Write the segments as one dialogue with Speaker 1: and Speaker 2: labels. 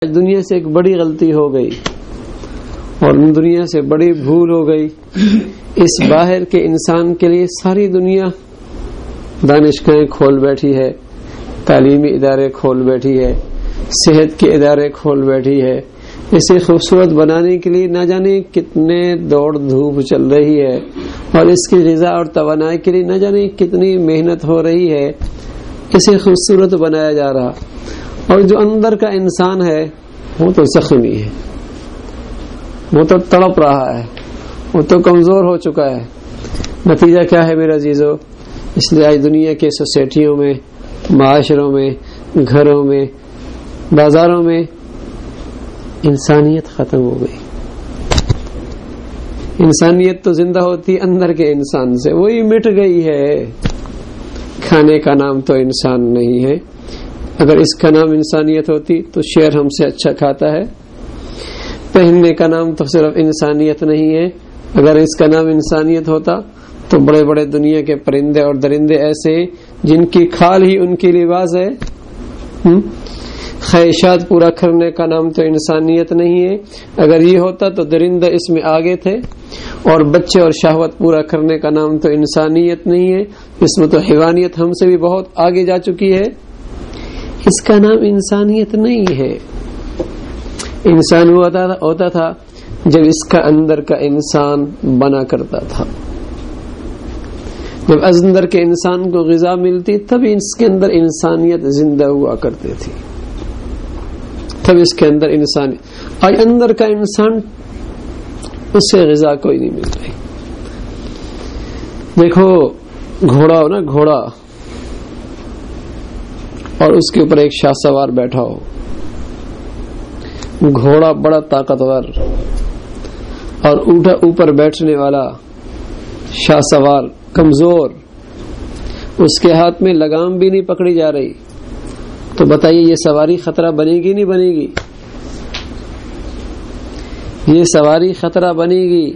Speaker 1: دنیا سے ایک بڑی غلطی ہو گئی اور دنیا سے بڑی بھول ہو گئی. اس باہر کے انسان کے لیے ساری دنیا دانشگاہیں کھول بیٹھی ہے، تعلیمی ادارے کھول بیٹھی ہے، صحت کے ادارے کھول بیٹھی ہے. اسے خوبصورت بنانے کے لیے نہ جانے کتنے دوڑ دھوپ چل رہی ہے اور اس کی غذا اور توانائی کے لیے نہ جانے کتنی محنت ہو رہی ہے. اسے خوبصورت بنایا جا رہا اور جو اندر کا انسان ہے وہ تو زخمی ہے، وہ تو تڑپ رہا ہے، وہ تو کمزور ہو چکا ہے. نتیجہ کیا ہے میرے عزیزو؟ اس لیے آج دنیا کے سوسائٹیوں میں، معاشروں میں، گھروں میں، بازاروں میں انسانیت ختم ہو گئی. انسانیت تو زندہ ہوتی اندر کے انسان سے، وہی مٹ گئی ہے. کھانے کا نام تو انسان نہیں ہے. اگر اس کا نام انسانیت ہوتی تو شیر ہم سے اچھا کھاتا ہے. پہننے کا نام تو صرف انسانیت نہیں ہے. اگر اس کا نام انسانیت ہوتا تو بڑے بڑے دنیا کے پرندے اور درندے ایسے جن کی کھال ہی ان کی لباس ہے. خواہشات پورا کرنے کا نام تو انسانیت نہیں ہے. اگر یہ ہوتا تو درندے اس میں آگے تھے. اور بچے اور شہوت پورا کرنے کا نام تو انسانیت نہیں ہے. اس میں تو حیوانیت ہم سے بھی بہت آگے جا چکی ہے. اس کا نام انسانیت نہیں ہے. انسان ہوتا تھا جب اس کا اندر کا انسان بنا کرتا تھا. جب اندر کے انسان کو غذا ملتی تب اس کے اندر انسانیت زندہ ہوا کرتی تھی. تب اس کے اندر انسانیت. آج اندر کا انسان اس سے غذا کوئی نہیں مل رہی. دیکھو گھوڑا ہو نا، گھوڑا، اور اس کے اوپر ایک شاہ سوار بیٹھا ہو. گھوڑا بڑا طاقتور اور اوپر بیٹھنے والا شاہ سوار کمزور، اس کے ہاتھ میں لگام بھی نہیں پکڑی جا رہی. تو بتائیے یہ سواری خطرہ بنے گی نہیں بنے گی؟ یہ سواری خطرہ بنے گی.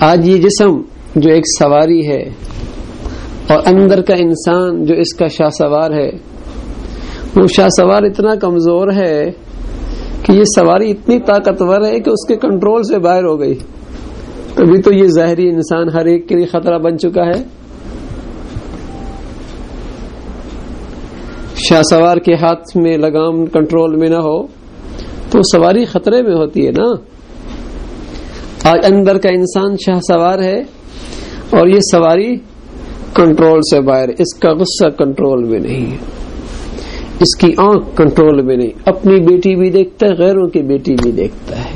Speaker 1: آج یہ جسم جو ایک سواری ہے اور اندر کا انسان جو اس کا شاہ سوار ہے، وہ شاہ سوار اتنا کمزور ہے کہ یہ سواری اتنی طاقتور ہے کہ اس کے کنٹرول سے باہر ہو گئی. تبھی تو یہ ظاہری انسان ہر ایک کے لیے خطرہ بن چکا ہے. شاہ سوار کے ہاتھ میں لگام کنٹرول میں نہ ہو تو سواری خطرے میں ہوتی ہے نا. آج اندر کا انسان شاہ سوار ہے اور یہ سواری کنٹرول سے باہر. اس کا غصہ کنٹرول میں نہیں ہے، اس کی آنکھ کنٹرول میں نہیں. اپنی بیٹی بھی دیکھتا ہے، غیروں کی بیٹی بھی دیکھتا ہے،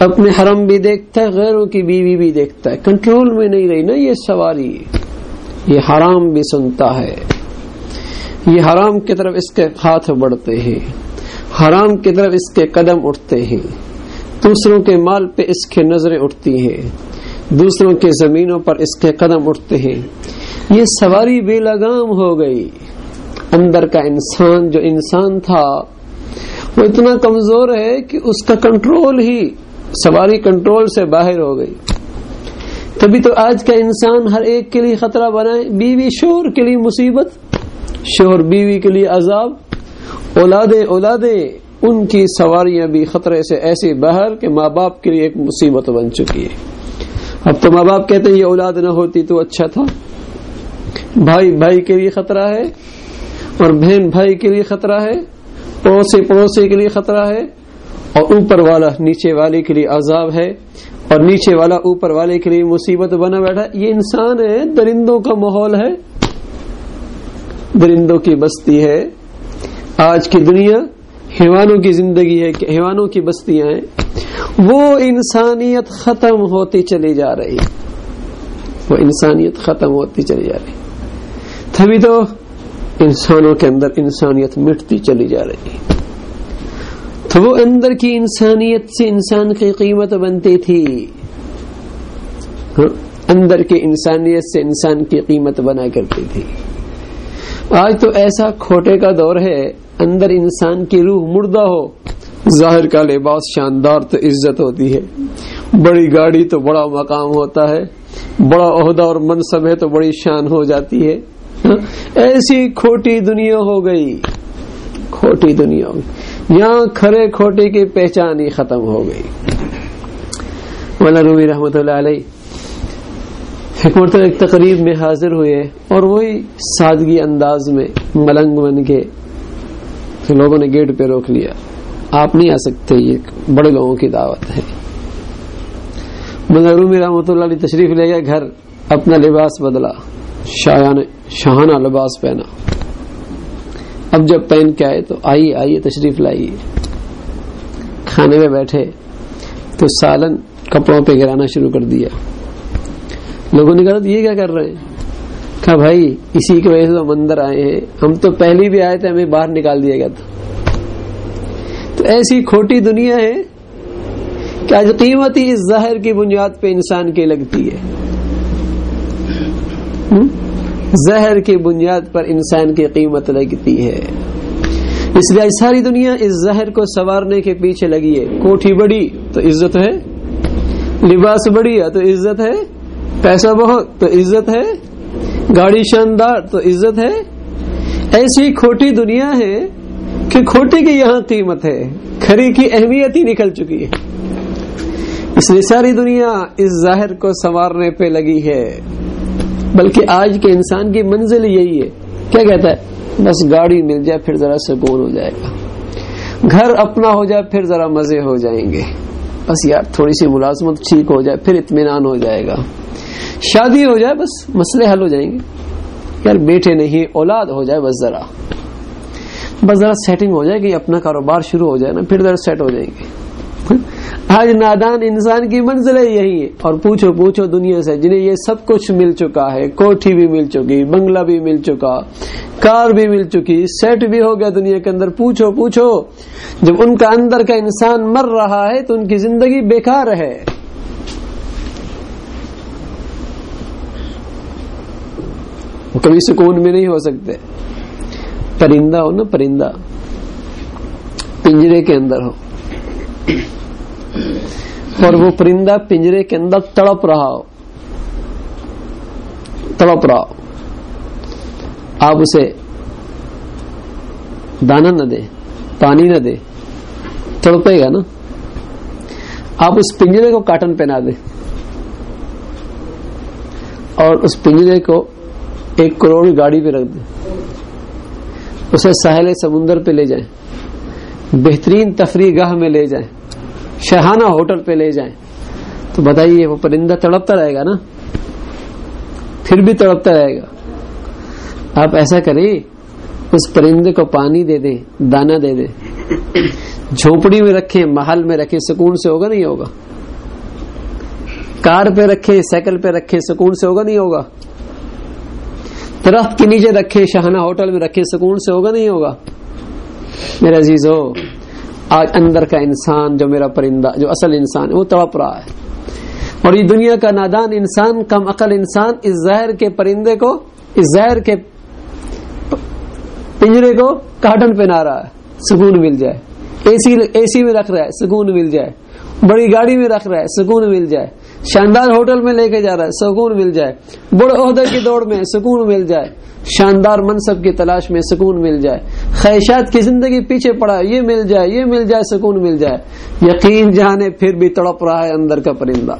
Speaker 1: اپنے حرم بھی دیکھتا ہے، غیروں کی بیوی بھی دیکھتا ہے. کنٹرول میں نہیں رہی نا یہ سواری. یہ حرام بھی سنتا ہے، یہ حرام کی طرف اس کے ہاتھ بڑھتے ہیں، حرام کی طرف اس کے قدم اٹھتے ہیں، دوسروں کے مال پہ اس کی نظریں اٹھتی ہیں، دوسروں کے زمینوں پر اس کے قدم اٹھتے ہیں. یہ سواری بے لگام ہو گئی. اندر کا انسان جو انسان تھا وہ اتنا کمزور ہے کہ اس کا کنٹرول ہی، سواری کنٹرول سے باہر ہو گئی. تبھی تو آج کا انسان ہر ایک کے لیے خطرہ بنا ہے. بیوی شوہر کے لیے مصیبت، شوہر بیوی کے لیے عذاب، اولادیں ان کی سواریاں بھی خطرے سے ایسی باہر کہ ماں باپ کے لیے ایک مصیبت بن چکی ہے. اب تو ماں باپ کہتے ہیں یہ اولاد نہ ہوتی تو اچھا تھا. بھائی کے لیے خطرہ ہے اور بہن بھائی کے لیے خطرہ ہے، پڑوسی کے لیے خطرہ ہے، اور اوپر والا نیچے والے کے لیے عذاب ہے، اور نیچے والا اوپر والے کے لیے مصیبت بنا بیٹھا. یہ انسان ہے، درندوں کا ماحول ہے، درندوں کی بستی ہے. آج کی دنیا حیوانوں کی زندگی ہے، حیوانوں کی بستیاں ہیں. وہ انسانیت ختم ہوتی چلی جا رہی، وہ انسانیت ختم ہوتی چلی جا رہی. تبھی تو انسانوں کے اندر انسانیت مٹتی چلی جا رہی. تو وہ اندر کی انسانیت سے انسان کی قیمت بنتی تھی. اندر کی انسانیت سے انسان کی قیمت بنا کرتی تھی. آج تو ایسا کھوٹے کا دور ہے، اندر انسان کی روح مردہ ہو، ظاہر کا لباس شاندار تو عزت ہوتی ہے، بڑی گاڑی تو بڑا مقام ہوتا ہے، بڑا عہدہ اور منصب ہے تو بڑی شان ہو جاتی ہے. ایسی کھوٹی دنیا ہو گئی. کھوٹی دنیا ہوگی، یہاں کھرے کھوٹے کی پہچان ہی ختم ہو گئی۔ مولانا رومی رحمۃ اللہ علیہ ایک مرتبہ ایک تقریب میں حاضر ہوئے اور وہی سادگی انداز میں ملنگ بن کے لوگوں نے گیٹ پہ روک لیا، آپ نہیں آ سکتے، یہ بڑے لوگوں کی دعوت ہے۔ مولانا رومی رحمۃ اللہ علیہ تشریف لے گئے گھر، اپنا لباس بدلا، شاہانہ لباس پہنا۔ اب جب پہن کے آئے تو آئیے تشریف لائیے، کھانے میں بیٹھے تو سالن کپڑوں پہ گرانا شروع کر دیا۔ لوگوں نے کہا یہ کیا کر رہے ہیں؟ کہا بھائی اسی کی وجہ سے ہم اندر آئے ہیں، ہم تو پہلی بھی آئے تھے، ہمیں باہر نکال دیا گیا تھا۔ تو ایسی کھوٹی دنیا ہے کہ آج قیمت ہی اس ظاہر کی بنیاد پہ انسان کی لگتی ہے، ظاہر کی بنیاد پر انسان کی قیمت لگتی ہے۔ اس لیے ساری دنیا اس ظاہر کو سنوارنے کے پیچھے لگی ہے۔ کوٹھی بڑی تو عزت ہے، لباس بڑھیا تو عزت ہے، پیسہ بہت تو عزت ہے، گاڑی شاندار تو عزت ہے۔ ایسی کھوٹی دنیا ہے کہ کھوٹی کی یہاں قیمت ہے، کھری کی اہمیت ہی نکل چکی ہے۔ اس لیے ساری دنیا اس ظاہر کو سنوارنے پہ لگی ہے، بلکہ آج کے انسان کی منزل یہی ہے، کیا کہتا ہے؟ بس گاڑی مل جائے پھر ذرا سکون ہو جائے گا، گھر اپنا ہو جائے پھر ذرا مزے ہو جائیں گے، بس یار تھوڑی سی ملازمت ٹھیک ہو جائے پھر اطمینان ہو جائے گا، شادی ہو جائے بس مسئلے حل ہو جائیں گے، یار بیٹے نہیں اولاد ہو جائے بس ذرا سیٹنگ ہو جائے گی، اپنا کاروبار شروع ہو جائے نا پھر ذرا سیٹ ہو جائیں گے۔ آج نادان انسان کی منزل یہی ہے۔ اور پوچھو دنیا سے جنہیں یہ سب کچھ مل چکا ہے، کوٹھی بھی مل چکی، بنگلہ بھی مل چکا، کار بھی مل چکی، سیٹ بھی ہو گیا دنیا کے اندر، پوچھو جب ان کا اندر کا انسان مر رہا ہے تو ان کی زندگی بیکار ہے۔ وہ کبھی سکون میں نہیں ہو سکتے۔ پرندہ ہو نا، پرندہ پنجرے کے اندر ہو اور وہ پرندہ پنجرے کے اندر تڑپ رہا ہو، آپ اسے دانا نہ دے، پانی نہ دے، تڑپے گا نا۔ آپ اس پنجرے کو کاٹن پہنا دیں اور اس پنجرے کو 1 کروڑ کی گاڑی پہ رکھ دیں، اسے ساحل سمندر پہ لے جائیں، بہترین تفریح گاہ میں لے جائیں، شاہانہ ہوٹل پہ لے جائیں، تو بتائیے وہ پرندہ تڑپتا رہے گا نا، پھر بھی تڑپتا رہے گا۔ آپ ایسا کریں، اس پرندے کو پانی دے دیں، دانا دے دیں، جھونپڑی میں رکھیں، محل میں رکھیں، سکون سے ہوگا نہیں ہوگا؟ کار پہ رکھیں، سائیکل پہ رکھیں، سکون سے ہوگا نہیں ہوگا؟ درخت کے نیچے رکھے، شاہانہ ہوٹل میں رکھے، سکون سے ہوگا نہیں ہوگا؟ میرے عزیزو، آج اندر کا انسان جو میرا پرندہ، جو اصل انسان ہے، وہ تڑپ رہا ہے، اور یہ دنیا کا نادان انسان، کم عقل انسان اس ظاہر کے پرندے کو، اس ظاہر کے پنجرے کو کاٹن پہنا رہا ہے، سکون مل جائے، اے سی میں رکھ رہا ہے، سکون مل جائے، بڑی گاڑی میں رکھ رہا ہے، سکون مل جائے، شاندار ہوٹل میں لے کے جا رہا ہے، سکون مل جائے، بڑے عہدے کی دوڑ میں سکون مل جائے، شاندار منصب کی تلاش میں سکون مل جائے، خواہشات کی زندگی پیچھے پڑا، یہ مل جائے، سکون مل جائے، یقین جانے پھر بھی تڑپ رہا ہے اندر کا پرندہ۔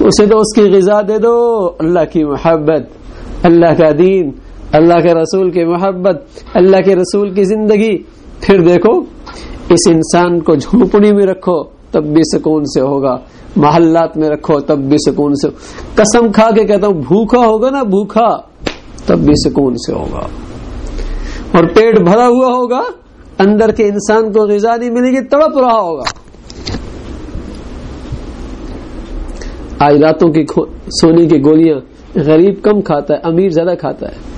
Speaker 1: اسے تو اس کی غذا دے دو، اللہ کی محبت، اللہ کا دین، اللہ کے رسول کی محبت، اللہ کے رسول کی زندگی، پھر دیکھو اس انسان کو جھونپڑی میں رکھو تب بھی سکون سے ہوگا، محلات میں رکھو تب بھی سکون سے، قسم کھا کے کہتا ہوں بھوکا ہوگا نا، بھوکا تب بھی سکون سے ہوگا، اور پیٹ بھرا ہوا ہوگا، اندر کے انسان کو غذا نہیں ملے گی، تڑپ رہا ہوگا۔ آج راتوں کی سونے کی گولیاں غریب کم کھاتا ہے، امیر زیادہ کھاتا ہے۔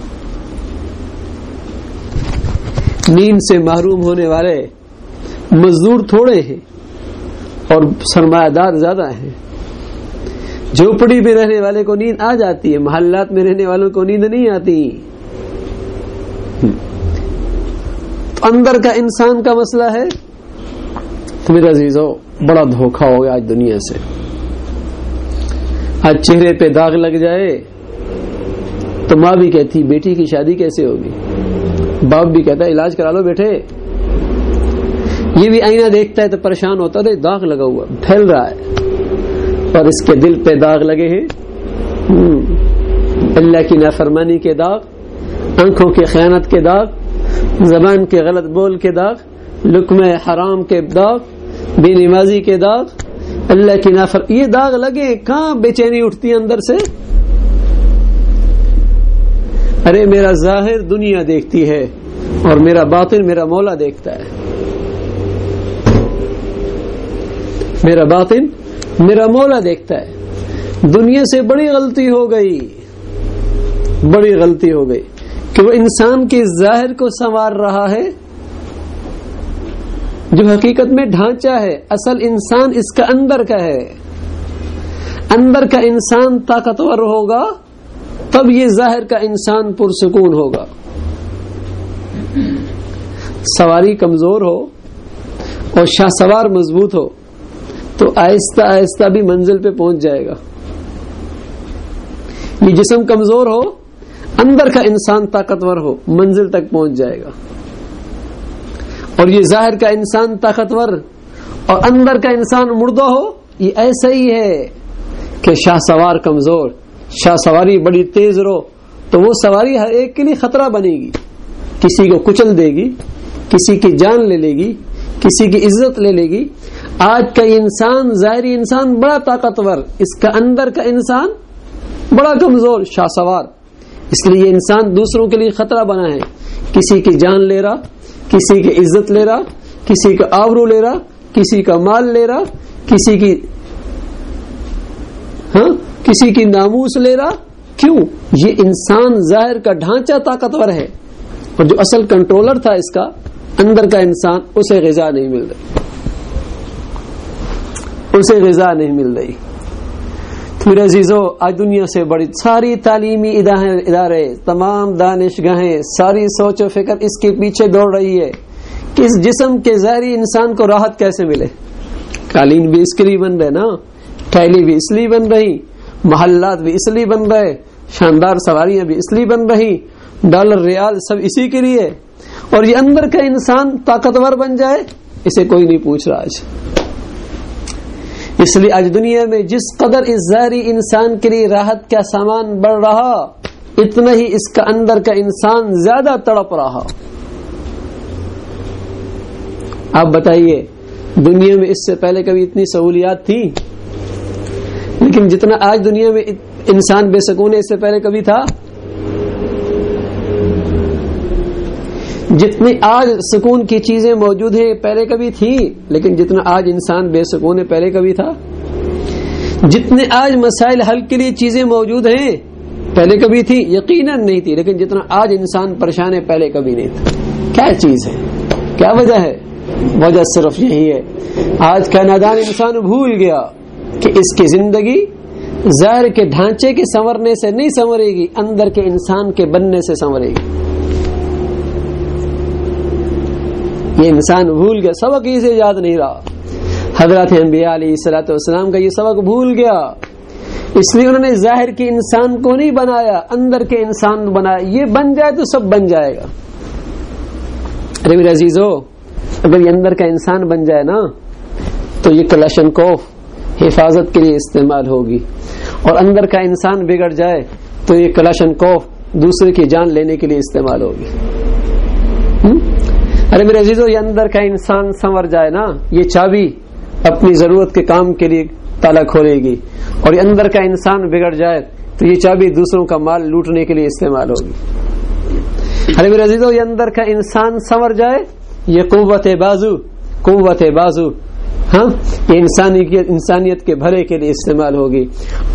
Speaker 1: نیند سے محروم ہونے والے مزدور تھوڑے ہیں اور سرمایہ دار زیادہ ہیں۔ جھوپڑی میں رہنے والے کو نیند آ جاتی ہے، محلات میں رہنے والوں کو نیند نہیں آتی۔ تو اندر کا انسان کا مسئلہ ہے۔ تو میرے عزیزو، بڑا دھوکہ ہو گیا آج دنیا سے۔ آج چہرے پہ داغ لگ جائے تو ماں بھی کہتی بیٹی کی شادی کیسے ہوگی، باپ بھی کہتا ہے علاج کرا لو بیٹے. یہ بھی آئینہ دیکھتا ہے تو پریشان ہوتا ہے، داغ لگا ہوا پھیل رہا ہے، اور اس کے دل پہ داغ لگے ہیں، اللہ کی نافرمانی کے داغ، آنکھوں کی خیانت کے داغ، زبان کے غلط بول کے داغ، لقمہ حرام کے داغ، بے نمازی کے داغ، اللہ کی یہ داغ لگے، کہاں بے چینی اٹھتی ہے اندر سے؟ ارے میرا ظاہر دنیا دیکھتی ہے اور میرا باطن میرا مولا دیکھتا ہے. میرا باطن میرا مولا دیکھتا ہے. دنیا سے بڑی غلطی ہو گئی کہ وہ انسان کے ظاہر کو سنوار رہا ہے جو حقیقت میں ڈھانچہ ہے. اصل انسان اس کا اندر کا ہے. اندر کا انسان طاقتور ہوگا تب یہ ظاہر کا انسان پرسکون ہوگا. سواری کمزور ہو اور شاہ سوار مضبوط ہو تو آہستہ آہستہ بھی منزل پہ پہنچ جائے گا. یہ جسم کمزور ہو، اندر کا انسان طاقتور ہو، منزل تک پہنچ جائے گا. اور یہ ظاہر کا انسان طاقتور اور اندر کا انسان مردہ ہو، یہ ایسا ہی ہے کہ شاہ سوار کمزور، شاہ سواری بڑی تیز رو تو وہ سواری ہر ایک کے لیے خطرہ بنے گی. کسی کو کچل دے گی، کسی کی جان لے گی، کسی کی عزت لے گی. آج کا انسان، ظاہری انسان بڑا طاقتور، اس کا اندر کا انسان بڑا کمزور، شاہ سوار. اس لیے یہ انسان دوسروں کے لیے خطرہ بنا ہے. کسی کی جان لے رہا، کسی کی عزت لے رہا، کسی کا آبرو لے رہا، کسی کا مال لے رہا، کسی کی ناموس لے رہا. کیوں؟ یہ انسان ظاہر کا ڈھانچہ طاقتور ہے اور جو اصل کنٹرولر تھا اس کا، اندر کا انسان، اسے غذا نہیں مل رہی. تو میرے عزیزو، آج دنیا سے بڑی ساری تعلیمی ادارے، تمام دانشگاہیں، ساری سوچ و فکر اس کے پیچھے دوڑ رہی ہے کہ اس جسم کے ظاہری انسان کو راحت کیسے ملے. قالین بھی اس کے لیے بن رہے نا، ٹھیلی بھی اس لیے بن رہی، محلات بھی اس لیے بن رہے، شاندار سواریاں بھی اس لیے بن رہی، ڈالر ریال سب اسی کے لیے. اور یہ اندر کا انسان طاقتور بن جائے، اسے کوئی نہیں پوچھ رہا آج. اس لیے آج دنیا میں جس قدر اس ظاہری انسان کے لیے راحت کا سامان بڑھ رہا، اتنا ہی اس کا اندر کا انسان زیادہ تڑپ رہا. آپ بتائیے، دنیا میں اس سے پہلے کبھی اتنی سہولیات تھی؟ لیکن جتنا آج دنیا میں انسان بے سکون ہے، اس سے پہلے کبھی تھا؟ جتنی آج سکون کی چیزیں موجود ہیں پہلے کبھی تھی، لیکن جتنا آج انسان بے سکون ہے پہلے کبھی تھا؟ جتنے آج مسائل حل کے لیے چیزیں موجود ہیں پہلے کبھی تھی؟ یقیناً نہیں تھی. لیکن جتنا آج انسان پریشان ہے پہلے کبھی نہیں تھا. کیا چیز ہے؟ کیا وجہ ہے؟ وجہ صرف یہی ہے، آج کا نادان انسان بھول گیا کہ اس کی زندگی ظاہر کے ڈھانچے کے سنورنے سے نہیں سنورے گی، اندر کے انسان کے بننے سے سنورے گی. یہ انسان بھول گیا، سبق اسے یاد نہیں رہا. حضرت انبیاء علیہ الصلوۃ والسلام کا یہ سبق بھول گیا، اس لیے انہوں نے ظاہر کے انسان کو نہیں بنایا، اندر کے انسان بنایا. یہ بن جائے تو سب بن جائے گا. ارے میرے عزیزو، اگر یہ اندر کا انسان بن جائے نا تو یہ کلاشنکوف حفاظت کے لیے استعمال ہوگی، اور اندر کا انسان بگڑ جائے تو یہ کلاشنکوف دوسرے کی جان لینے کے لیے استعمال ہوگی. ارے میرے عزیزو، یہ اندر کا انسان سنور جائے نا، یہ چابی اپنی ضرورت کے کام کے لیے تالا کھولے گی، اور یہ اندر کا انسان بگڑ جائے تو یہ چابی دوسروں کا مال لوٹنے کے لیے استعمال ہوگی. ارے میرے عزیزو، یہ اندر کا انسان سنور جائے، یہ قوت بازو یہ انسانیت کے بھلے کے لیے استعمال ہوگی.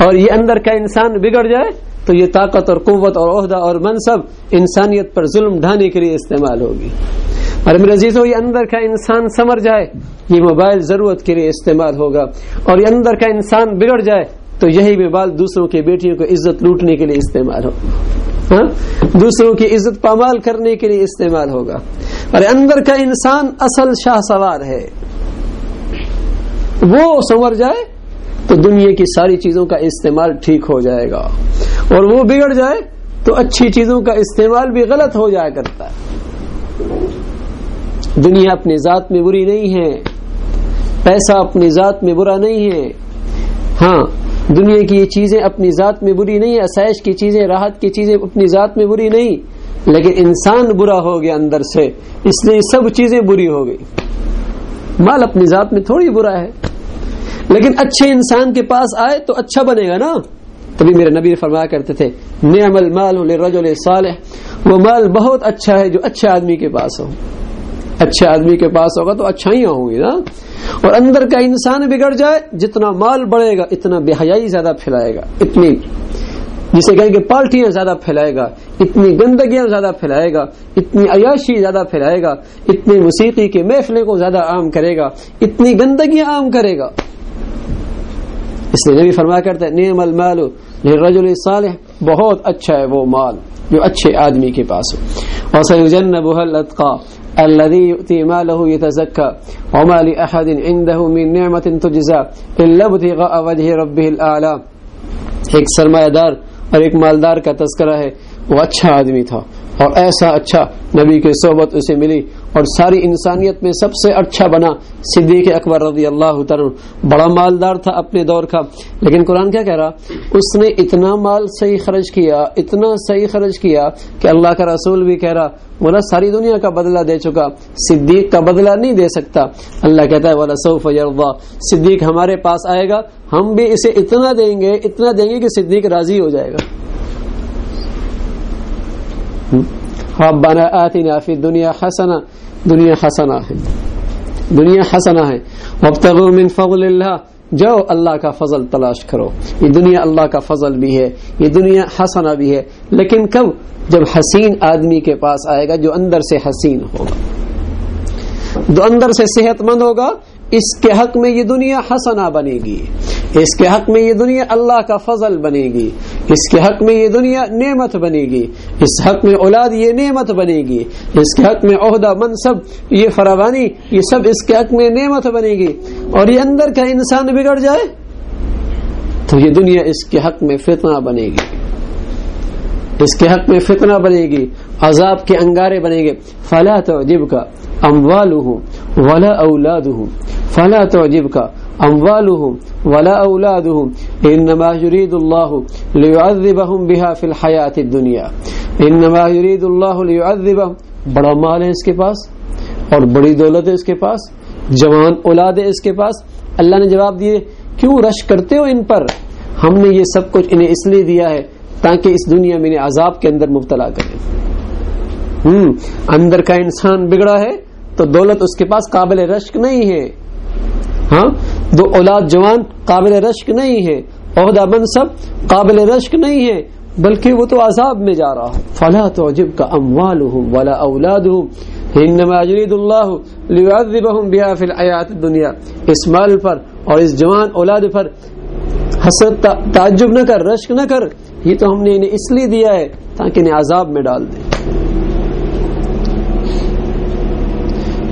Speaker 1: اور یہ اندر کا انسان بگڑ جائے تو یہ طاقت اور قوت اور عہدہ اور منصب انسانیت پر ظلم ڈھانے کے لیے استعمال ہوگی. اور میرے عزیزو، یہ اندر کا انسان سنور جائے، یہ موبائل ضرورت کے لیے استعمال ہوگا. اور یہ اندر کا انسان بگڑ جائے تو یہی موبائل دوسروں کی بیٹیوں کو عزت لوٹنے کے لیے استعمال ہوگا، دوسروں کی عزت پامال کرنے کے لیے استعمال ہوگا. اور اندر کا انسان اصل شاہ سوار ہے، وہ سنور جائے تو دنیا کی ساری چیزوں کا استعمال ٹھیک ہو جائے گا، اور وہ بگڑ جائے تو اچھی چیزوں کا استعمال بھی غلط ہو جایا کرتا ہے. دنیا اپنی ذات میں بری نہیں ہے، پیسہ اپنی ذات میں برا نہیں ہے. ہاں دنیا کی یہ چیزیں اپنی ذات میں بری نہیں ہے، آسائش کی چیزیں، راحت کی چیزیں اپنی ذات میں بری نہیں، لیکن انسان برا ہو گیا اندر سے، اس لیے سب چیزیں بری ہو گئی. مال اپنی ذات میں تھوڑی برا ہے، لیکن اچھے انسان کے پاس آئے تو اچھا بنے گا نا. تبھی میرے نبی فرمایا کرتے تھے نعم المال للرجل صالح، وہ مال بہت اچھا ہے جو اچھے آدمی کے پاس ہو. اچھے آدمی کے پاس ہوگا تو اچھائیاں ہوں گی نا. اور اندر کا انسان بگڑ جائے، جتنا مال بڑھے گا اتنا بے حیائی زیادہ پھیلائے گا، اتنی جسے کہیں کہ پالٹیاں زیادہ پھیلائے گا، اتنی گندگیاں زیادہ پھیلائے گا، اتنی عیاشی زیادہ پھیلائے گا، اتنی موسیقی کے محفلیں کو زیادہ عام کرے گا، اتنی گندگیاں عام کرے گا. اس لیے نبی فرمایا کرتے ہیں نعم المال للرجل الصالح، بہت اچھا ہے وہ مال جو اچھے آدمی کے پاس ہو. وَسَيُجَنَّبُهَا الْأَتْقَى الَّذِي يُؤْتِي مَالَهُ يَتَزَكَّى وَمَا لِأَحَدٍ عِندَهُ مِن نِعْمَةٍ تُجْزَى إِلَّا ابْتِغَاءَ وَجْهِ رَبِّهِ الْأَعْلَى. ایک سرمایہ دار اور ایک مالدار کا تذکرہ ہے. وہ اچھا آدمی تھا اور ایسا اچھا نبی کی صحبت اسے ملی اور ساری انسانیت میں سب سے اچھا بنا. صدیق اکبر رضی اللہ تعالی بڑا مالدار تھا اپنے دور کا، لیکن قرآن کیا کہہ رہا؟ اس نے اتنا مال صحیح خرچ کیا، اتنا صحیح خرچ کیا کہ اللہ کا رسول بھی کہہ رہا بولا ساری دنیا کا بدلہ دے چکا، صدیق کا بدلہ نہیں دے سکتا. اللہ کہتا ہے وَلَسَوْفَ يَرْضَى، صدیق ہمارے پاس آئے گا، ہم بھی اسے اتنا دیں گے کہ صدیق راضی ہو جائے گا. ربنا آتنا فی الدنیا حسنہ، دنیا حسنہ ہے، دنیا حسنہ ہے. وابتغوا من فضل اللہ، جاؤ اللہ کا فضل تلاش کرو. یہ دنیا اللہ کا فضل بھی ہے، یہ دنیا حسنہ بھی ہے، لیکن کب؟ جب حسین آدمی کے پاس آئے گا جو اندر سے حسین ہوگا، جو اندر سے صحت مند ہوگا. اس کے حق میں یہ دنیا حسنہ بنے گی، اس کے حق میں یہ دنیا اللہ کا فضل بنے گی، اس کے حق میں یہ دنیا نعمت بنے گی، اس حق میں اولاد یہ نعمت بنے گی، اس کے حق میں عہدہ منصب یہ فراوانی یہ سب اس کے حق میں نعمت بنے گی. اور یہ اندر کا انسان بگڑ جائے تو یہ دنیا اس کے حق میں فتنہ بنے گی، اس کے حق میں فتنہ بنے گی، عذاب کے انگارے بنے گے. فلا تعجبک اموالهم ولا اولادهم، فلا تعجبک اموالهم ولا اولادهم انما يريد الله ليعذبهم بها في الحياة الدنيا، انما يريد الله ليعذبهم. بڑا مال ہے اس کے پاس اور بڑی دولت ہے اس کے پاس، جوان اولاد ہے اس کے پاس. اللہ نے جواب دیے کیوں رش کرتے ہو ان پر؟ ہم نے یہ سب کچھ انہیں اس لیے دیا ہے تاکہ اس دنیا میں انہیں عذاب کے اندر مبتلا کریں. اندر کا انسان بگڑا ہے تو دولت اس کے پاس قابل رشک نہیں ہے، ہاں دو اولاد جوان قابل رشک نہیں ہے، عہدہ منصب قابل رشک نہیں ہے، بلکہ وہ تو عذاب میں جا رہا. فلا تعجبک اموالهم ولا اولادهم انما يريد الله ليعذبهم بها في الحياة الدنيا. اس مال پر اور اس جوان اولاد پر حسرت تعجب نہ کر، رشک نہ کر، یہ تو ہم نے انہیں اس لیے دیا ہے تاکہ انہیں عذاب میں ڈال دیں.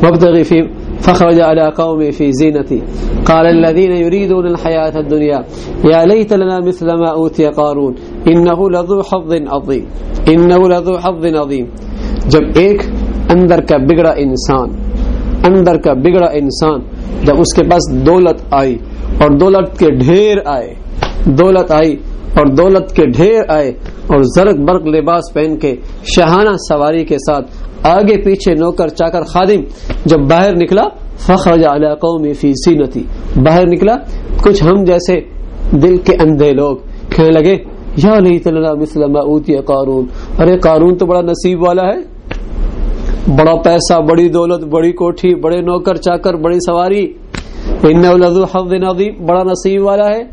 Speaker 1: وابتغ فی فخرج على قومه في زینتی قال الذين يريدون الحياة الدنيا يا ليت لنا مثل ما اوتي قارون انه لذو حظ عظیم، انه لذو حظ عظیم. جب ایک اندر کا بگڑا انسان جب اس کے پاس دولت آئی اور دولت کے ڈھیر آئے، دولت آئی اور دولت کے ڈھیر آئے اور زرق برق لباس پہن کے شاہانہ سواری کے ساتھ آگے پیچھے نوکر چاکر خادم جب باہر نکلا فخرج علی قومی فی زینتی، باہر نکلا کچھ ہم جیسے دل کے اندھے لوگ کہنے لگے یا لیت لنا مثل ما اوتی قارون، ارے قارون تو بڑا نصیب والا ہے، بڑا پیسہ، بڑی دولت، بڑی کوٹھی، بڑے نوکر چاکر، بڑی سواری. انہ لذو حظ عظیم، بڑا نصیب والا ہے.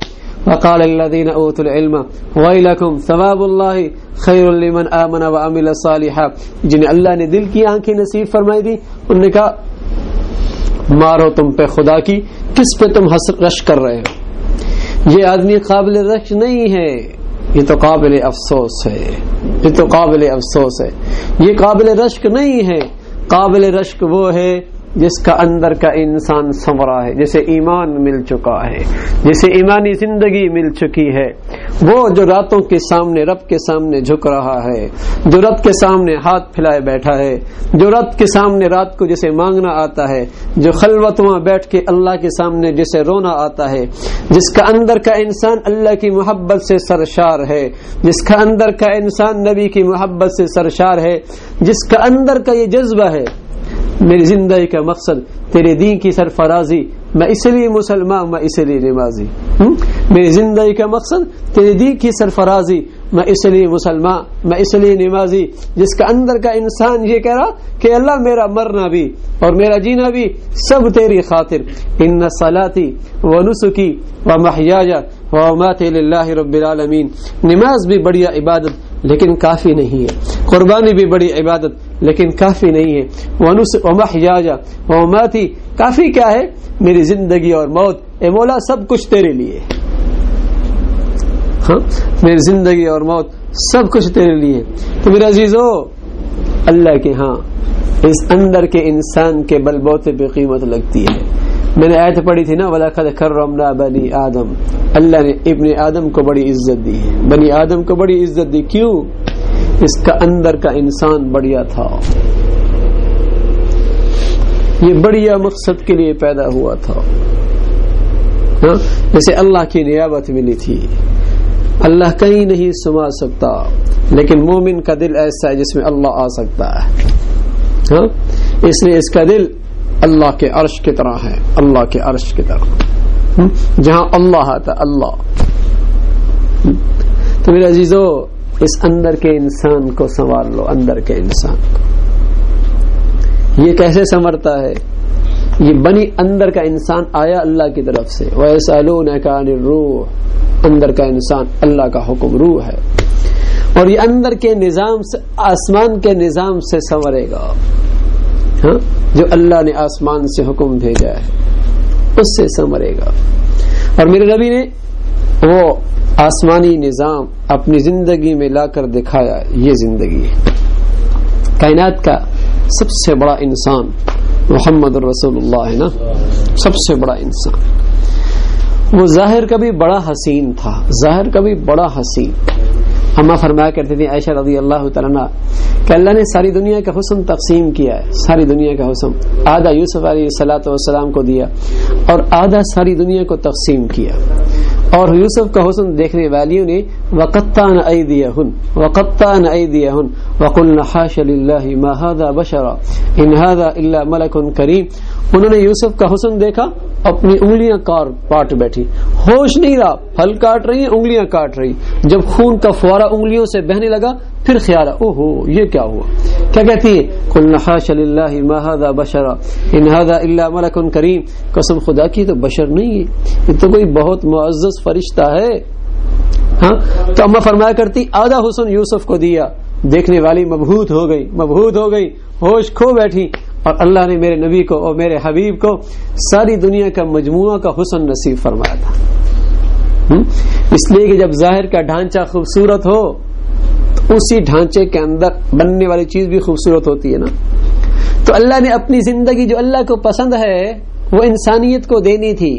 Speaker 1: وقال الذين اوتوا العلم ويلكم ثواب الله خير لمن آمن وعمل صالحا. جنہیں اللہ نے دل کی آنکھیں نصیب فرمائی دی انہوں نے کہا مارو تم پہ خدا کی، کس پہ تم رش کر رہے ہو؟ یہ آدمی قابل رش نہیں ہے، یہ تو قابل افسوس ہے، یہ تو قابل افسوس ہے، یہ قابل رشک نہیں ہے. قابل رشک وہ ہے جس کا اندر کا انسان سنورا ہے، جسے ایمان مل چکا ہے، جسے ایمانی زندگی مل چکی ہے، وہ جو راتوں کے سامنے رب کے سامنے جھک رہا ہے، جو رب کے سامنے ہاتھ پھیلائے بیٹھا ہے، جو رب کے سامنے رات کو جسے مانگنا آتا ہے، جو خلوت میں بیٹھ کے اللہ کے سامنے جسے رونا آتا ہے، جس کا اندر کا انسان اللہ کی محبت سے سرشار ہے، جس کا اندر کا انسان نبی کی محبت سے سرشار ہے، جس کا اندر کا یہ جذبہ ہے میری زندگی کا مقصد تیرے دین کی سرفرازی، میں اس لیے مسلمان، میں اس لیے نمازی، میری زندگی کا مقصد تیرے دین کی سرفرازی، میں اس لیے مسلمان، میں اس لیے نمازی، جس کا اندر کا انسان یہ کہہ رہا کہ اللہ میرا مرنا بھی اور میرا جینا بھی سب تیری خاطر، ان صلاتی و نسکی و محیاج و مماتی للہ رب العالمین۔ نماز بھی بڑی عبادت لیکن کافی نہیں ہے، قربانی بھی بڑی عبادت لیکن کافی نہیں ہے، ومحیاج ومماتی، کافی کیا ہے؟ میری زندگی اور موت، اے مولا سب کچھ تیرے لیے، ہاں میری زندگی اور موت سب کچھ تیرے لیے۔ تو میرے عزیزو، اللہ کے ہاں اس اندر کے انسان کے بل بوتے پہ قیمت لگتی ہے۔ میں نے آیت پڑھی تھی نا، وَلَقَدْ كَرَّمْنَا بَنِي آدم، اللہ نے ابن آدم کو بڑی عزت دی ہے، بنی آدم کو بڑی عزت دی، کیوں؟ اس کا اندر کا انسان بڑھیا تھا، یہ بڑھیا مقصد کے لیے پیدا ہوا تھا، جیسے اللہ کی نعمت ملی تھی، اللہ کہیں نہیں سما سکتا، لیکن مومن کا دل ایسا ہے جس میں اللہ آ سکتا ہے، اس لیے اس کا دل اللہ کے عرش کی طرح ہے، اللہ کے عرش کی طرح، جہاں اللہ آتا اللہ۔ تو میرے عزیزو، اس اندر کے انسان کو سنوار لو، اندر کے انسان کو۔ یہ کیسے سنورتا ہے؟ یہ بنی اندر کا انسان آیا اللہ کی طرف سے، وَيَسْأَلُونَكَ عَنِ الرُّوحِ، اندر کا انسان اللہ کا حکم روح ہے، اور یہ اندر کے نظام سے، آسمان کے نظام سے سنورے گا، ہاں جو اللہ نے آسمان سے حکم بھیجا ہے اس سے سنورے گا۔ اور میرے نبی نے وہ آسمانی نظام اپنی زندگی میں لا کر دکھایا، یہ زندگی ہے۔ کائنات کا سب سے بڑا انسان محمد رسول اللہ ہے نا، سب سے بڑا انسان، وہ ظاہر کا بھی بڑا حسین تھا، ظاہر کا بھی بڑا حسین۔ ہمیں فرمایا کرتے تھے عائشہ رضی اللہ تعالیٰ عنہ کہ اللہ نے ساری دنیا کا حسن تقسیم کیا ہے، ساری دنیا کا حسن آدھا یوسف علیہ الصلوۃ والسلام کو دیا اور آدھا ساری دنیا کو تقسیم کیا، اور یوسف کا حسن دیکھنے والیوں نے وقطعن ایدیہن وقطعن ایدیہن وقلن حاش للہ ما ھذا بشرا ان ھذا الا ملک کریم، انہوں نے یوسف کا حسن دیکھا، اپنی انگلیاں کاٹ بیٹھی، ہوش نہیں رہا، پھل کاٹ رہی ہیں، انگلیاں کاٹ رہی، جب خون کا فوارہ انگلیوں سے بہنے لگا پھر خیال اوہو یہ کیا ہوا، کیا کہتی ہے؟ قلنا حاش للہ ما ھذا بشرا ان ھذا الا ملک کریم، قسم خدا کی تو بشر نہیں ہے، یہ تو کوئی بہت معزز فرشتہ ہے۔ ہاں تو اما فرمایا کرتی آدھا حسن یوسف کو دیا، دیکھنے والی مبہوت ہو گئی، ہوش کھو بیٹھی، اور اللہ نے میرے نبی کو اور میرے حبیب کو ساری دنیا کا مجموعہ کا حسن نصیب فرمایا تھا۔ اس لیے کہ جب ظاہر کا ڈھانچہ خوبصورت ہو تو اسی ڈھانچے کے اندر بننے والی چیز بھی خوبصورت ہوتی ہے نا۔ تو اللہ نے اپنی زندگی جو اللہ کو پسند ہے وہ انسانیت کو دینی تھی،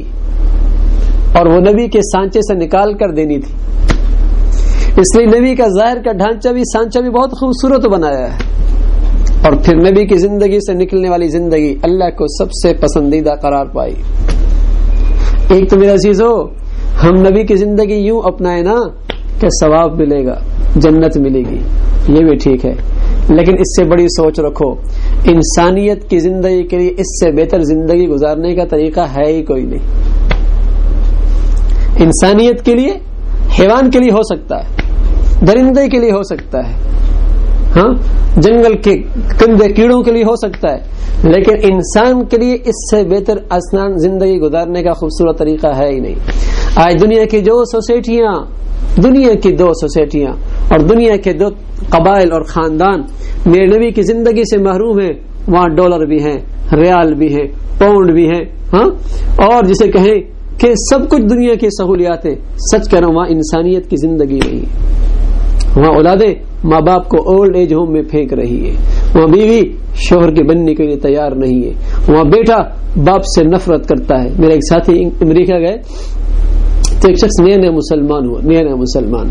Speaker 1: اور وہ نبی کے سانچے سے نکال کر دینی تھی، اس لیے نبی کا ظاہر کا سانچہ بھی بہت خوبصورت بنایا ہے، اور پھر نبی کی زندگی سے نکلنے والی زندگی اللہ کو سب سے پسندیدہ قرار پائی۔ ایک تو میرے عزیزو، ہم نبی کی زندگی یوں اپنائے نا کہ ثواب ملے گا، جنت ملے گی، یہ بھی ٹھیک ہے، لیکن اس سے بڑی سوچ رکھو، انسانیت کی زندگی کے لیے اس سے بہتر زندگی گزارنے کا طریقہ ہے ہی کوئی نہیں۔ انسانیت کے لیے، حیوان کے لیے ہو سکتا ہے، درندے کے لیے ہو سکتا ہے، ہاں جنگل کے گندے کیڑوں کے لیے ہو سکتا ہے، لیکن انسان کے لیے اس سے بہتر آسان زندگی گزارنے کا خوبصورت طریقہ ہے ہی نہیں۔ آج دنیا کی دو سوسائٹیاں اور دنیا کے دو قبائل اور خاندان میرے نبی کی زندگی سے محروم ہیں، وہاں ڈالر بھی ہیں، ریال بھی ہیں، پاؤنڈ بھی ہیں، ہاں اور جسے کہیں کہ سب کچھ دنیا کی سہولیات ہیں، سچ کہہ رہا ہوں وہاں انسانیت کی زندگی نہیں، وہاں اولادیں ماں باپ کو اولڈ ایج ہوم میں پھینک رہی ہے، وہاں بیوی شوہر کے بننے کے لیے تیار نہیں ہے، وہاں بیٹا باپ سے نفرت کرتا ہے۔ میرا ایک ساتھی امریکہ گئے تو ایک شخص نیا مسلمان ہوا، نیا مسلمان،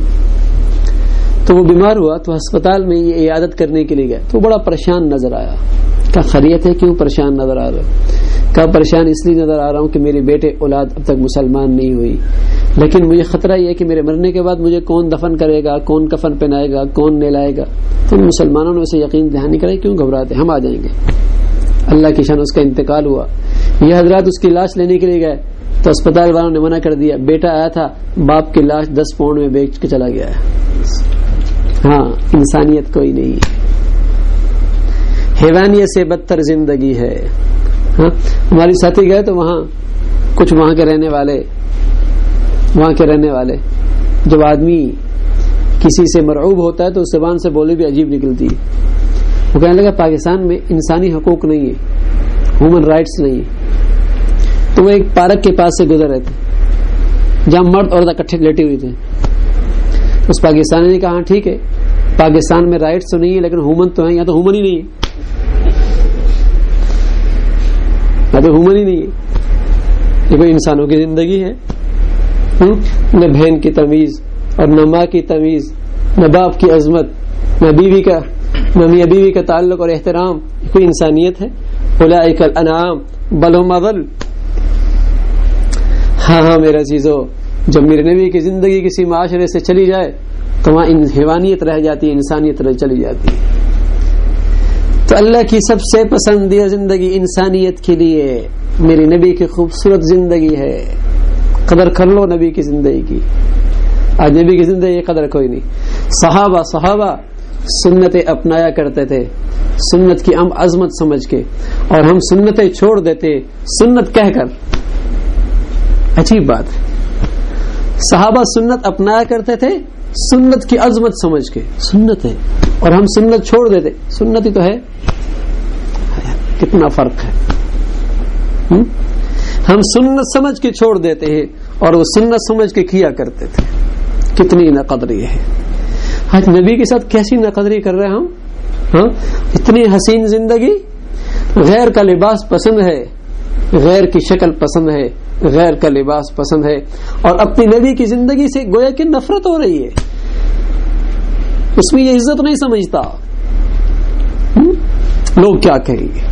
Speaker 1: تو وہ بیمار ہوا تو ہسپتال میں یہ عیادت کرنے کے لیے گیا تو وہ بڑا پریشان نظر آیا۔ کہا خیریت ہے، کیوں پریشان نظر آ رہا ہے؟ کہا پریشان اس لیے نظر آ رہا ہوں کہ میرے بیٹے اولاد اب تک مسلمان نہیں ہوئی، لیکن مجھے خطرہ یہ ہے کہ میرے مرنے کے بعد مجھے کون دفن کرے گا، کون کفن پہنائے گا، کون نہلائے گا۔ تو مسلمانوں نے اسے یقین دہانی کرائی، کیوں گھبراتے، ہم آ جائیں گے۔ اللہ کی شان اس کا انتقال ہوا۔ یہ حضرات اس کی لاش لینے کے لیے گئے تو اسپتال والوں نے منع کر دیا۔ بیٹا آیا تھا، باپ کی لاش 10 پاؤنڈ میں بیچ کے چلا گیا ہے۔ ہاں، انسانیت کوئی نہیں ہے، حیوانیت سے بدتر زندگی ہے۔ ہاں، ہماری ساتھی گئے تو وہاں کچھ وہاں کے رہنے والے جب آدمی کسی سے مرعوب ہوتا ہے تو اس زبان سے بولی بھی عجیب نکلتی ہے۔ وہ کہنے لگا پاکستان میں انسانی حقوق نہیں ہے، ہیومن رائٹس نہیں ہے۔ تو وہ ایک پارک کے پاس سے گزر رہے تھے جہاں مرد عورت اکٹھے لیٹے ہوئے تھے۔ اس پاکستانی نے کہا ہاں ٹھیک ہے، پاکستان میں رائٹس تو نہیں ہے لیکن ہیومن تو ہیں، یہاں تو ہیومن ہی نہیں ہے، یہاں تو ہیومن ہی نہیں ہے، یہ کوئی انسانوں کی زندگی ہے؟ نہ بہن کی تمیز اور نہ ماں کی تمیز، نہ باپ کی عظمت، نہ بیوی کا، نہ میاں بیوی کا تعلق اور احترام، کوئی انسانیت ہے؟ اولئک الانعام بل هم اضل۔ ہاں میرے عزیزو، جب میرے نبی کی زندگی کسی معاشرے سے چلی جائے تو وہاں حیوانیت رہ جاتی ہے، انسانیت چلی جاتی ہے۔ تو اللہ کی سب سے پسندیدہ زندگی انسانیت کے لیے میری نبی کی خوبصورت زندگی ہے۔ قدر کر لو نبی کی زندگی کی۔ آج نبی کی زندگی کی قدر کوئی نہیں۔ صحابہ سنتیں اپنایا کرتے تھے، سنت کی عظمت سمجھ کے، اور ہم سنتیں چھوڑ دیتے سنت کہہ کر۔ عجیب بات ہے، صحابہ سنت اپنایا کرتے تھے سنت کی عظمت سمجھ کے، سنت ہے، اور ہم سنت چھوڑ دیتے، سنت ہی تو ہے۔ کتنا فرق ہے، ہم سنت سمجھ کے چھوڑ دیتے ہیں اور وہ سنت سمجھ کے کیا کرتے تھے۔ کتنی ناقدری ہے، آج نبی کے ساتھ کیسی ناقدری کر رہے ہیں ہم۔ ہاں، اتنی حسین زندگی، غیر کا لباس پسند ہے، غیر کی شکل پسند ہے، غیر کا لباس پسند ہے، اور اپنی نبی کی زندگی سے گویا کہ نفرت ہو رہی ہے، اس میں یہ عزت نہیں سمجھتا۔ لوگ کیا کہیں گے،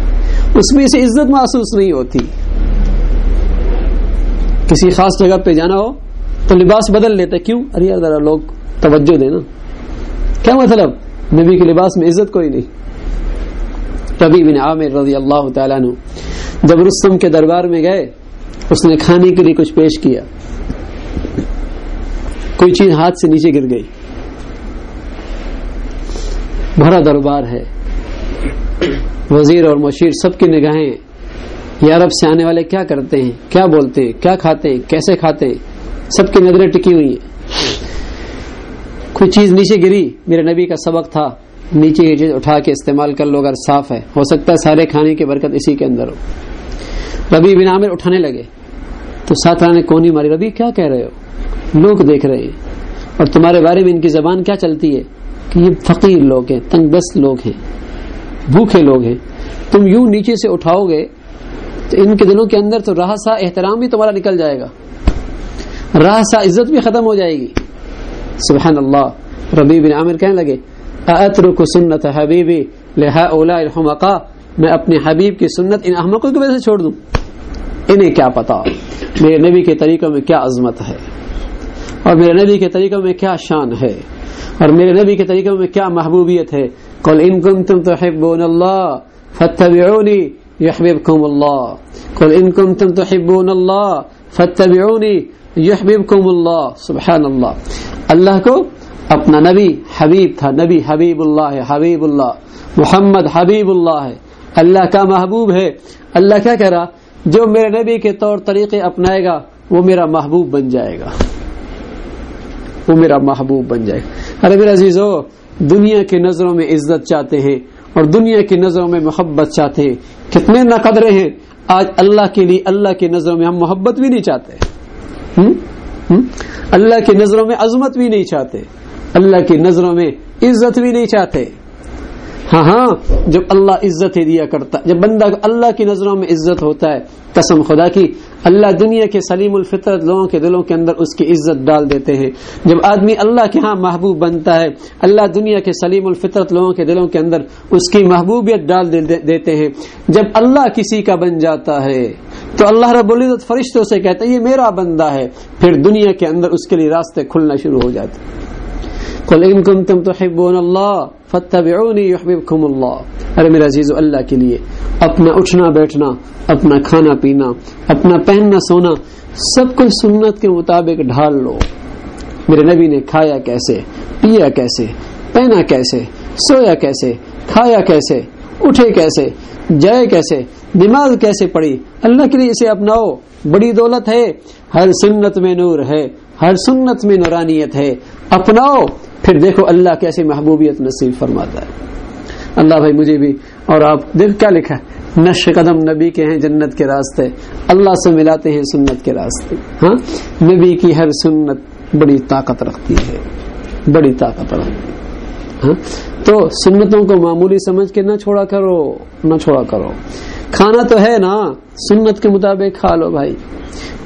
Speaker 1: اس میں اسے عزت محسوس نہیں ہوتی۔ کسی خاص جگہ پہ جانا ہو تو لباس بدل لیتے، کیوں؟ ارے یار ذرا لوگ توجہ دینا، کیا مطلب؟ نبی کے لباس میں عزت کوئی نہیں۔ ربیع بن عامر رضی اللہ تعالیٰ عنہ جب رستم کے دربار میں گئے، اس نے کھانے کے لیے کچھ پیش کیا، کوئی چیز ہاتھ سے نیچے گر گئی، بھرا دربار ہے، وزیر اور مشیر سب کی نگاہیں یا عرب سے آنے والے کیا کرتے ہیں، کیا بولتے ہیں، کیا کھاتے ہیں، کیسے کھاتے ہیں، سب کی نظریں ٹکی ہوئی ہیں۔ کوئی چیز نیچے گری، میرے نبی کا سبق تھا نیچے کی چیز اٹھا کے استعمال کر لو، اگر صاف ہے، ہو سکتا ہے سارے کھانے کی برکت اسی کے اندر ہو۔ ربیع بن عامر اٹھانے لگے تو ساتھ نے کونی ماری، ربیع کیا کہہ رہے ہو، لوگ دیکھ رہے ہیں، اور تمہارے بارے میں ان کی زبان کیا چلتی ہے کہ یہ فقیر لوگ ہیں، تنگ دست لوگ ہیں، بھوکے لوگ ہیں، تم یوں نیچے سے اٹھاؤ گے تو ان کے دلوں کے اندر تو رہا سا احترام بھی تمہارا نکل جائے گا، رہا سا عزت بھی ختم ہو جائے گی۔ سبحان اللہ۔ ربیع بن عامر کہنے لگے اَأَتْرُكُ سُنَّةَ حَبِيبِي لِهَؤُلَاءِ الْحُمَقَاءِ، میں اپنے حبیب کی سنت ان احمقوں کی وجہ سے چھوڑ دوں؟ انہیں کیا پتا میرے نبی کے طریقوں میں کیا عظمت ہے، اور میرے نبی کے طریقوں میں کیا شان ہے، اور میرے نبی کے طریقوں میں کیا محبوبیت ہے۔ قُلْ إِن كُنتُمْ تُحِبُّونَ اللَّهَ فَاتَّبِعُونِي يُحْبِبْكُمُ اللَّهُ قُلْ إِن كُنتُمْ تُحِبُّونَ اللَّهَ فَاتَّبِعُونِي يُحْبِبْكُمُ اللَّهُ۔ سبحان اللہ، اللہ کو اپنا نبی حبیب تھا، نبی حبیب اللہ ہے، حبیب اللہ، محمد حبیب اللہ ہے، اللہ کا محبوب ہے۔ اللہ کیا کہہ رہا؟ جو میرے نبی کے طور طریقے اپنائے گا وہ میرا محبوب بن جائے گا، وہ میرا محبوب بن جائے گا۔ ارے میرے عزیزو، دنیا کی نظروں میں عزت چاہتے ہیں اور دنیا کی نظروں میں محبت چاہتے ہیں، کتنے ناقدرے ہیں۔ آج اللہ کے لیے اللہ کی نظروں میں ہم محبت بھی نہیں چاہتے، اللہ کی نظروں میں عظمت بھی نہیں چاہتے، اللہ کی نظروں میں عزت بھی نہیں چاہتے. ہاں جب اللہ عزت ہی دیا کرتا, جب بندہ اللہ کی نظروں میں عزت ہوتا ہے, قسم خدا کی اللہ دنیا کے سلیم الفطرت لوگوں کے دلوں کے اندر اس کی عزت ڈال دیتے ہیں. جب آدمی اللہ کے ہاں محبوب بنتا ہے, اللہ دنیا کے سلیم الفطرت لوگوں کے دلوں کے اندر اس کی محبوبیت ڈال دیتے ہیں. جب اللہ کسی کا بن جاتا ہے تو اللہ رب العزت فرشتوں سے کہتا ہے یہ میرا بندہ ہے, پھر دنیا کے اندر اس کے لیے راستے کھلنا شروع ہو جاتے ہیں. قل ان کنتم تحبون اللہ فاتبعونی یحببکم اللہ. ارے میرے عزیزو, اللہ کے لیے اپنا اٹھنا بیٹھنا, اپنا کھانا پینا, اپنا پہننا سونا سب کچھ سنت کے مطابق ڈھال لو. میرے نبی نے کھایا کیسے, پیا کیسے, پہنا کیسے, سویا کیسے, کھایا کیسے, اٹھے کیسے, جائے کیسے, نماز کیسے پڑھی, اللہ کے لیے اسے اپناؤ. بڑی دولت ہے, ہر سنت میں نور ہے, ہر سنت میں نورانیت ہے, اپناؤ. پھر دیکھو اللہ کیسے محبوبیت نصیب فرماتا ہے. اللہ بھائی مجھے بھی اور آپ دیکھ کیا لکھا ہے, نقش قدم نبی کے ہیں جنت کے راستے, اللہ سے ملاتے ہیں سنت کے راستے. ہاں, نبی کی ہر سنت بڑی طاقت رکھتی ہے, بڑی طاقت رکھتی ہے. ہاں, تو سنتوں کو معمولی سمجھ کے نہ چھوڑا کرو. کھانا تو ہے نا, سنت کے مطابق کھا لو بھائی.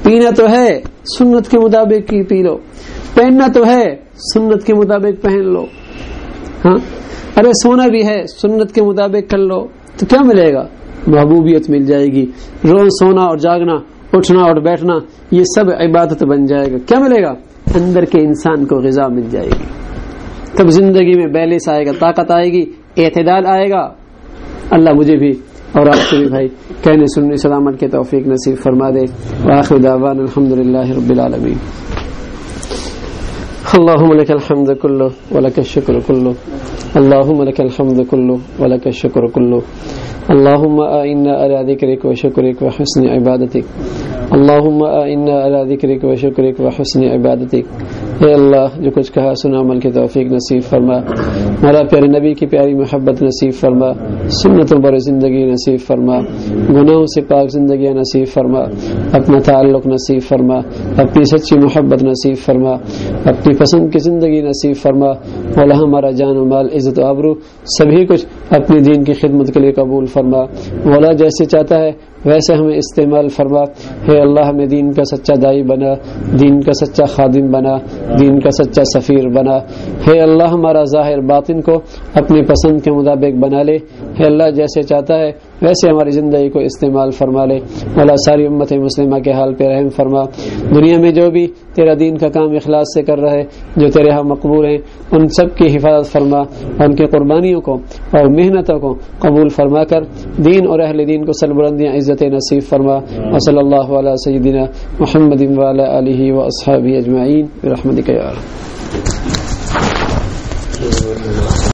Speaker 1: پینا تو ہے, سنت کے مطابق ہی پی لو. پہننا تو ہے, سنت کے مطابق پہن لو. ہاں, ارے سونا بھی ہے, سنت کے مطابق کر لو. تو کیا ملے گا؟ محبوبیت مل جائے گی. روز سونا اور جاگنا, اٹھنا اور بیٹھنا یہ سب عبادت بن جائے گا. کیا ملے گا؟ اندر کے انسان کو غذا مل جائے گی. تب زندگی میں بیلنس آئے گا, طاقت آئے گی, اعتدال آئے گا. اللہ مجھے بھی اور آپ کو بھی بھائی کہنے سننے سلامت کے توفیق نصیب فرما دے. وآخر دعوانا الحمدللہ رب العالمین. اللهم لك الحمد كله ولك الشكر كله. اللهم لك الحمد كله ولك الشكر كله. اللهم أعنا على ذكرك وشكرك وحسن عبادتك. اللهم أعنا على ذكرك وشكرك وحسن عبادتك. اے اللہ جو کچھ کہا سنا عمل کی توفیق نصیب فرما. مولا پیارے نبی کی پیاری محبت نصیب فرما. سنتوں پر زندگی نصیب فرما. گناہوں سے پاک زندگی نصیب فرما. اپنا تعلق نصیب فرما. اپنی سچی محبت نصیب فرما. اپنی پسند کی زندگی نصیب فرما. مولا ہمارا جان و مال عزت و آبرو سبھی کچھ اپنی دین کی خدمت کے لیے قبول فرما. مولا جیسے چاہتا ہے ویسے ہمیں استعمال فرما. ہے اللہ ہمیں دین کا سچا دائی بنا, دین کا سچا خادم بنا, دین کا سچا سفیر بنا. ہے اللہ ہمارا ظاہر باطن کو اپنی پسند کے مطابق بنا لے. ہے اللہ جیسے چاہتا ہے ویسے ہماری زندگی کو استعمال فرما لے. مولا ساری امت مسلمہ کے حال پہ رحم فرما. دنیا میں جو بھی تیرا دین کا کام اخلاص سے کر رہے, جو تیرے ہاں مقبول ہیں, ان سب کی حفاظت فرما. ان کی قربانیوں کو اور محنتوں کو قبول فرما کر دین اور اہل دین کو سربلندیاں عزت نصیب فرما. وصلی اللہ علی سیدنا محمد وعلی آلہ واصحابہ اجمعین برحمتک یا ارحم.